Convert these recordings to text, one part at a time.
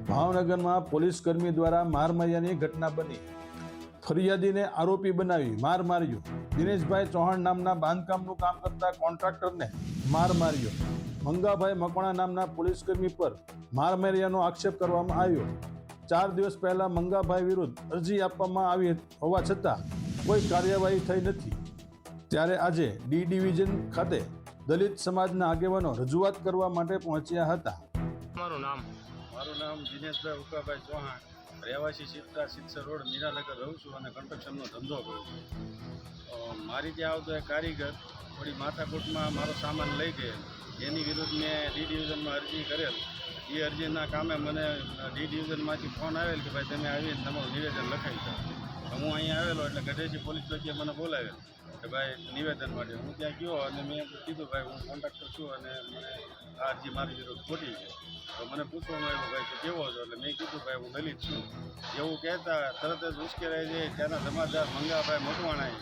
ભાવનગરમાં પોલીસ કર્મી દ્વારા માર માર્યાની ઘટના બની। ફરિયાદીને આરોપી બનાવી માર માર્યો। દિનેશભાઈ ચૌહાણ નામના બાંધકામનું કામ કરતા કોન્ટ્રાક્ટરને માર માર્યો। મંગાભાઈ મકવાણા નામના પોલીસ કર્મી પર માર માર્યાનો આક્ષેપ કરવામાં આવ્યો। 4 દિવસ પહેલા મંગાભાઈ વિરુદ્ધ અરજી આપવામાં આવી હોવા છતાં કોઈ કાર્યવાહી થઈ નથી। ત્યારે આજે ડી ડિવિઝન ખાતે દલિત સમાજના આગેવાનો રજૂઆત કરવા માટે પહોંચ્યા હતા। મારું નામ દિનેશભાઈ ઉકાભાઈ ચૌહાણ, રહેવાસી સિત્સર રોડ મીરાનગર રહું છું અને કન્સ્ટ્રક્શનનો ધંધો કરું છું। મારી ત્યાં આવતો એક કારીગર થોડી માથાકૂટમાં મારો સામાન લઈ ગયેલ, એની વિરુદ્ધ મેં ડી ડિવિઝનમાં અરજી કરેલ। એ અરજીના કામે મને ડી ડિવિઝનમાંથી ફોન આવેલ કે ભાઈ તમે આવીને તમારું નિવેદન લખાવી દો। હું અહીંયા આવેલો એટલે ગઢેસી પોલીસ ચોકીએ મને બોલાવેલ કે ભાઈ નિવેદન માટે। હું ત્યાં ગયો અને મેં કીધું ભાઈ હું કોન્ટ્રાક્ટર છું અને મને આ અરજી મારી વિરુદ્ધ ખોટી છે। તો મને પૂછવામાં આવ્યું ભાઈ તું કેવો છો, એટલે મેં કીધું ભાઈ હું દલિત છું। એવું કહેતા તરત જ ઉશ્કેરાઈ જાય ત્યાંના જમાદાર મંગાભાઈ મકવાણાએ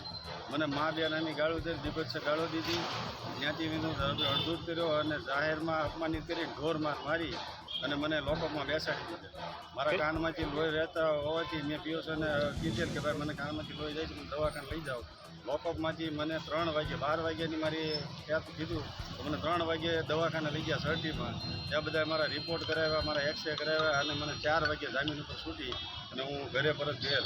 મને મા બે નાની ગાળો દઈ દીપક ગાળો દીધી, ત્યાંથી વિરુદ્ધ અડધૂત કર્યો અને જાહેરમાં અપમાનિત કરી ઢોર માર મારી અને મને લોકઅપમાં બેસાડી દીધા। મારા કાનમાંથી લોહી રહેતા હોવાથી મેં પીઓને કીધેલ કે ભાઈ મને કાનમાંથી લોહી જાય છે, મને દવાખાને લઈ જાઓ। લોકઅપમાંથી મને 3 વાગે 12 વાગ્યાની મારી ત્યાં કીધું તો મને 3 વાગે દવાખાને લઈ ગયા સર્ટીમાં। ત્યાં બધા મારા રિપોર્ટ કરાવ્યા, મારા એક્સરે કરાવ્યા અને મને 4 વાગે જામીન ઉપર છૂટી અને હું ઘરે પરત ગયેલ।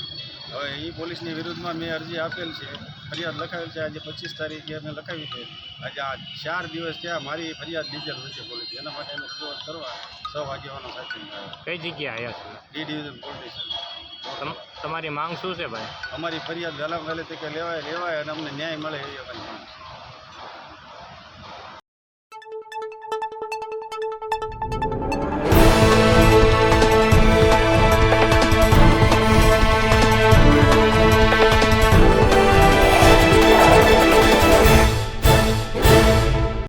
હવે એ પોલીસની વિરુદ્ધમાં મેં અરજી આપેલ છે, ફરિયાદ લખાવેલ છે। આજે 25 તારીખે મેં લખાવી છે। આજે આ 4 દિવસ ત્યાં મારી ફરિયાદ લીધેલ હોય છે પોલીસ, એના માટે અમે રજૂઆત કરવા 6 વાગ્યાનો સાથે કઈ જગ્યાએ આવ્યા છો? D division police station. તમારી માંગ શું છે ભાઈ? અમારી ફરિયાદ વહેલામાં વહેલી તકે લેવાય અને અમને ન્યાય મળે એવી અમારી માંગ છે।